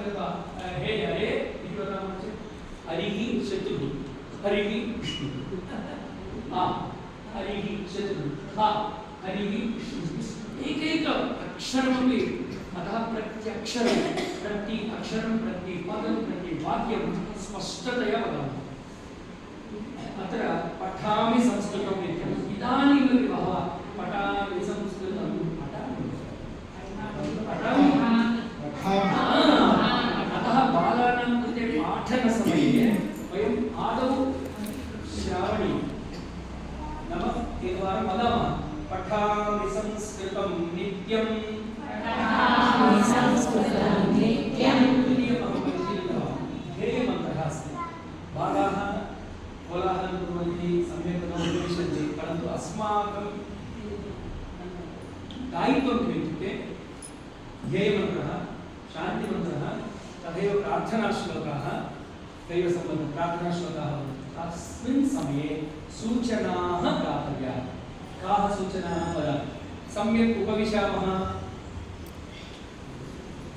हे हरे इति वदामः चेत् हरिः शत्रुः हरिः विष्णुः हरिः शत्रुः हरिः विष्णुः एकैक अक्षरमपि अतः प्रत्यक्षरं प्रति अक्षरं प्रति पदं प्रति वाक्यं स्पष्टतया वदामः। अत्र पठामि संस्कृतम् इत्येतत् इदानीमपि बहवः पठामि संस्कृतं अतः बालानां कृते पाठनसमये वयम् आदौ श्रावणीयं नाम एकवारं वदामः पठामि संस्कृतं नित्यं हे मन्त्रः अस्ति। बालाः कोलाहलं कुर्वन्ति सम्यक् न उपविशन्ति परन्तु अस्माकं दायित्वं किम् इत्युक्ते ध्येयमन्त्रः शान्तिमन्त्रः तथैव प्रार्थनाश्लोकाः दैवसम्बन्धः प्रार्थनाश्लोकाः तस्मिन् समये सूचनाः दातव्याः। काः सूचनाः वदामि सम्यक् उपविशामः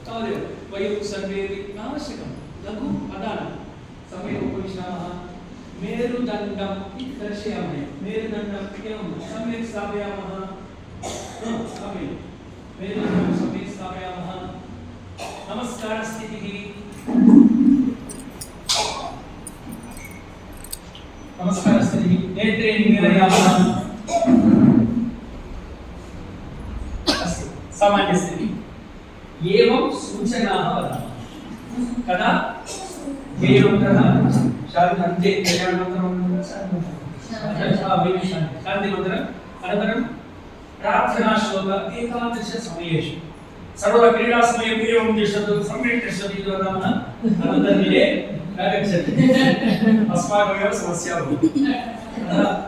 तावदेव वयं सर्वेपि नावश्यकं लघु पदानि सम्यक् उपविशामः मेरुदण्डं दर्शयामः मेरुदण्डम् एवं सम्यक् स्थापयामः सम्यक् मेरुदण्डं सम्यक् स्थापयामः नमस्कारस्थितिः नमस्कारस्थितिः नेत्रे निमीलयामः अस्तु सामान्यस्थितिः एवं सूचनाः वदामः। कदा ध्येयमन्त्रः शान्ति शान्तिमन्त्रम् अनन्तरं प्रार्थनाश्लोक एकादशसमयेषु सर्वदा क्रीडासमये एवं तिष्ठतु सम्यक् तिष्ठतु इति वदामः अनन्तरदिने आगच्छति अस्माकमेव समस्या भवति।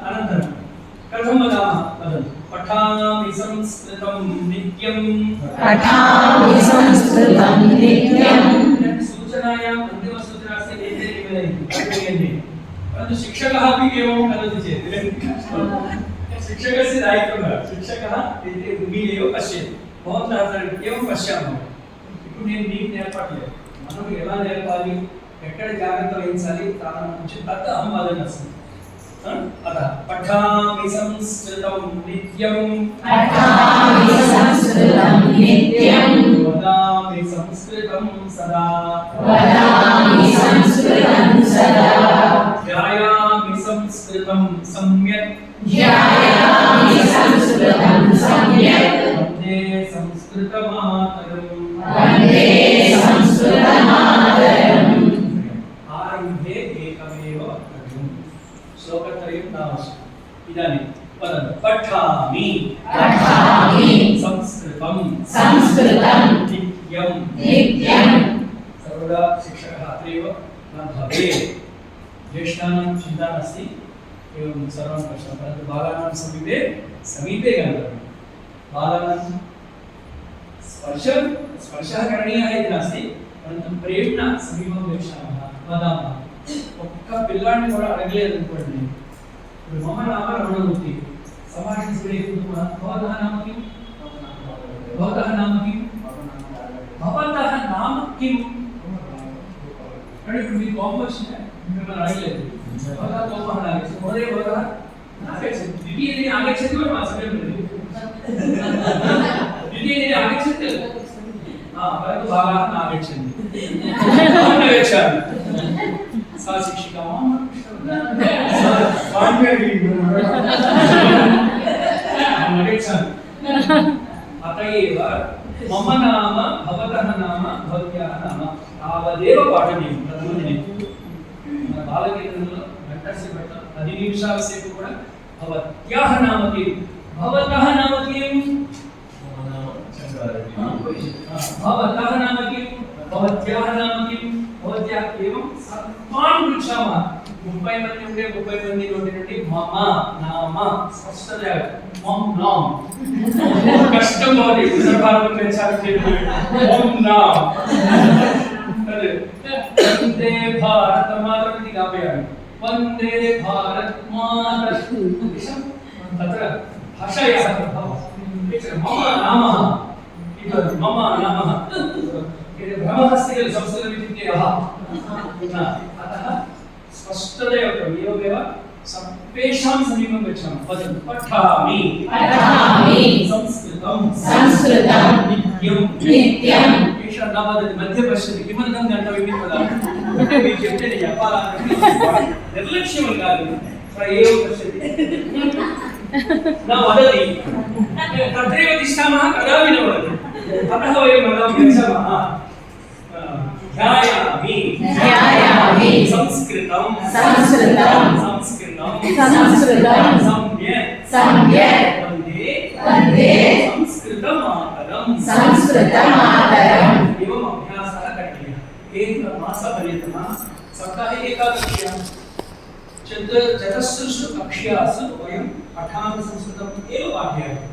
अनन्तरं कथं वदामः वदन्तु पठामि संस्कृतं नित्यं पठामि संस्कृतं नित्यं सूचनायाम् अन्तिमसूचना अस्ति एते निवेदयन्ति परन्तु शिक्षकः अपि एवं वदति चेत् शिक्षकस्य दायित्वं न शिक्षकः एते भूमिः पश्यति भवन्तः एवं पश्यामः ఇప్పుడు నేను మీకు నేర్పట్లేదు మనం ఎలా నేర్పాలి ఎక్కడ జాగ్రత్త వహించాలి ప్రాణం నుంచి తత్ అహం వదనస్మి अतः पठामि संस्कृतं नित्यं पठामि संस्कृतं नित्यं वदामि संस्कृतं सदा ध्यायामि संस्कृतं सम्यक् वन्दे संस्कृतमातरम् आरम्भे एकमेव श्लोकत्रयं नावश्यकम्। इदानीं वदन्तु पठामि संस्कृतं नित्यं सर्वदा शिक्षकः अत्रैव न भवेत्। ज्येष्ठानां चिन्ता नास्ति एवं सर्वं प्रश्नः परन्तु बालानां समीपे गन्तव्यं। बालानां स्पर्शः करणीयः इति नास्ति परन्तु प्रेम्णा समीपं गच्छामः वदामः। ఒక్క పిల్లాడిని కూడా అడగలేదు అనుకోండి ఇప్పుడు మమ నామ రమణమూర్తి సంభాషించే భవతः నామ కిం భవతः నామ కిం భవతः నామ కిం అంటే ఇప్పుడు మీకు కోపం వచ్చిందా మిమ్మల్ని అడగలేదు భవతः కోపం ఆగచ్చు మోదే భవతः ఆగచ్చతి ద్వితీయది ఆగచ్చతి కూడా మా సమయం లేదు ద్వితీయది ఆగచ్చతి परन्तु बालाः न आगच्छन्ति अहं न गच्छामि सा शिक्षिका मां न गच्छामि अत एव मम नाम भवतः नाम भवत्याः नाम तावदेव पाठनीयं प्रथमदिने बालकेन्द्रंలో घण्टस्य घण्ट 10 निमिषाల సేపు కూడా भवत्याः नाम किं भवतः नाम किं भवतः नाम किं भवत्याः नाम किं भवत्याः एवं सर्वान् पृच्छामः 30 మంది ఉంటే 30 మంది నుండి मम नाम स्पष्टतया मम नाम कष्टं भवति सर्वं गच्छामि मम नाम वन्दे भारत मातरम् इति गापयामि वन्दे भारत मातरम् तत्र भाषायाः मम नामः मम नामः भ्रमः अस्ति खलु संस्कृतम् इत्युक्ते अतः स्पष्टतया उक्तम् एवमेव सर्वेषां समीपं गच्छामः वदन्तु पठामि संस्कृतं नित्यम् एषा न वदति मध्ये पश्यति किमर्थं गन्तव्यम् इति वदामि निर्लक्ष्यं काले स एव पश्यति न वदति तत्रैव तिष्ठामः कदापि न वदति अतः वयं वदामः गच्छामः ध्यायामि संस्कृतं सम्यक् वन्दे संस्कृतमातरम् एवम् अभ्यासः करणीयः एकमासपर्यन्तः सप्ताहे एकादश्यां चतुर्षु कक्ष्यासु वयं पठामः संस्कृतम् एव पाठयामः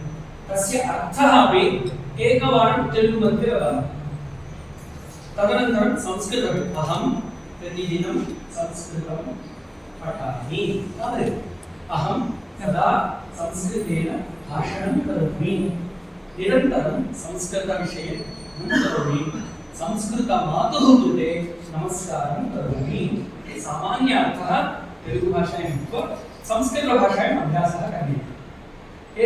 तस्य अर्थः अपि एकवारं तेलुगु मध्ये वदामः तदनन्तरं संस्कृतम् अहं प्रतिदिनं संस्कृतं पठामि अहं यदा संस्कृतेन भाषणं करोमि निरन्तरं संस्कृतविषये करोमि संस्कृतमातुः कृते नमस्कारं करोमि इति सामान्य अर्थः तेलुगुभाषायां उक्त्वा संस्कृतभाषायाम् अभ्यासः करणीयः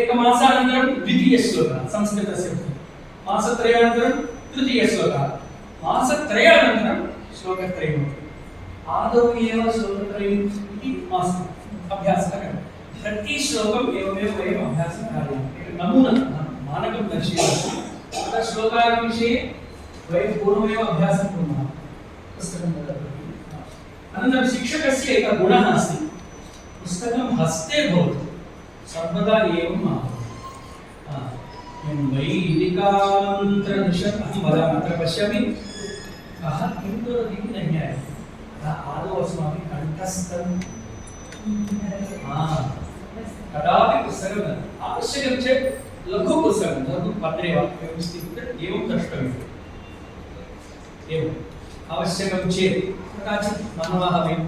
एकमासानन्तरं द्वितीयश्लोकः संस्कृतस्य मासत्रयानन्तरं तृतीयश्लोकः मासत्रयानन्तरं श्लोकत्रयम् आदौ एव श्लोकत्रयम् इति मास्तु अभ्यासः करणीयः प्रति श्लोकम् एवमेव वयम् अभ्यासं कारयामः नमूना मानकं दर्शयामः तत्र श्लोकानां विषये वयं पूर्वमेव अभ्यासं कुर्मः पुस्तकं ददातु अनन्तरं शिक्षकस्य एकः गुणः अस्ति पुस्तकं हस्ते भवतु सर्वदा एवं मा वैदिकान्तरदिशम् अहं वदामि अत्र पश्यामि कः किं करोति इति न ज्ञायते आदौ अस्माभिः कण्ठस्थं कदापि पुस्तकं आवश्यकं चेत् लघुपुस्तकं लघुपत्रे वा एवं स्थित्वा एवं द्रष्टव्यम् एवम् आवश्यकं चेत् कदाचित् मनः वयं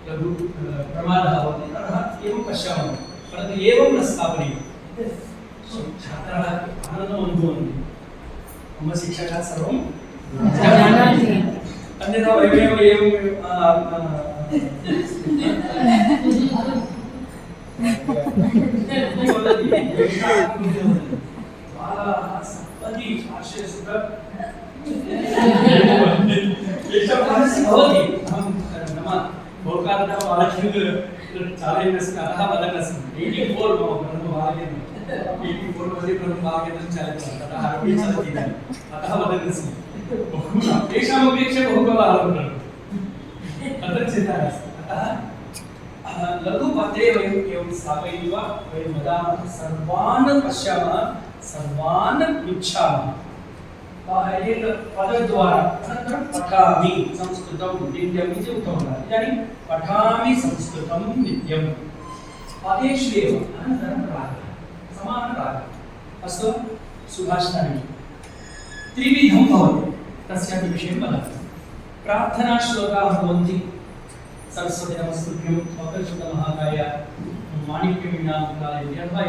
लघु प्रमादः भवति अतः एवं पश्यामः परन्तु एवं न स्थापनीयम् छात्राः आनन्दम् अनुभवन्ति मम शिक्षकाः सर्वं जानन्ति अन्यथा वयमेव एवं बालाः सप्तति आश्रयसुत एषः मनसि भवति अहं नाम बहुकालतः बालकेन चालयन् अस्मि अतः वदन् अस्मि 84 मम प्रथमबालकेन 84 मध्ये प्रथमबालकेन चालितवान् ततः अपि चलति इदानीम् अतः वदन् अस्मि तेषाम् अपेक्षया बहु कलाः तत्र चिन्ता नास्ति अतः लघुपत्रे वयम् एवं स्थापयित्वा वयं वदामः सर्वान् पश्यामः सर्वान् पृच्छामः एतत् पदद्वारा अनन्तरं पठामि संस्कृतं नित्यम् इति उक्तवन्तः इदानीं पठामि संस्कृतं नित्यं पदेषु एव अनन्तरं रागः समानरागः अस्तु सुभाषितानि त्रिविधं भवति तस्यापि विषयं वदामि प्रार्थनाश्लोकाः भवन्ति सरस्वती नमस्तुभ्यं वक्रतुण्डमहाकाय माणिक्यवीणामुद्रालय अथवा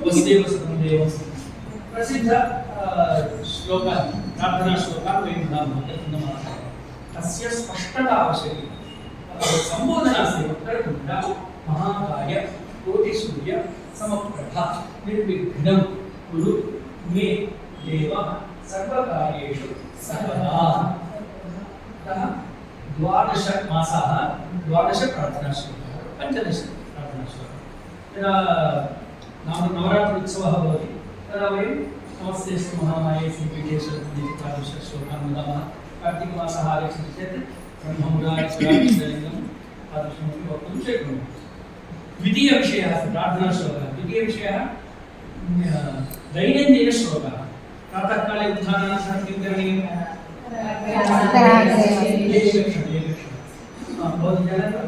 वसुदेव सुतं देवं प्रसिद्ध श्लोकः प्रार्थनाश्लोकः वयं वदामः वक्रतुण्डमहाकाय तस्य स्पष्टता आवश्यकी सम्बोधना अस्ति वक्रतुण्ड महाकाय कोटिसूर्य समप्रभा निर्विघ्नं कुरु मे देव सर्वकार्येषु सर्वदा अतः 12 मासाः 12 प्रार्थनाश्लोकाः 15 प्रार्थनाश्लोकाः यदा नवरात्रोत्सवः भवति तदा वयं नमस्तेस्तु महामाये श्रीपीठेश्वरी तादृशश्लोकान् वदामः कार्तिकमासः आगच्छति चेत् ब्रह्ममुरारिसुरारिसलिङ्गं तादृशमपि वक्तुं शक्नुमः द्वितीयविषयः प्रार्थनाश्लोकः द्वितीयविषयः दैनन्दिनश्लोकः प्रातःकाले उत्थानानन्तरं किं करणीयं भवती जानति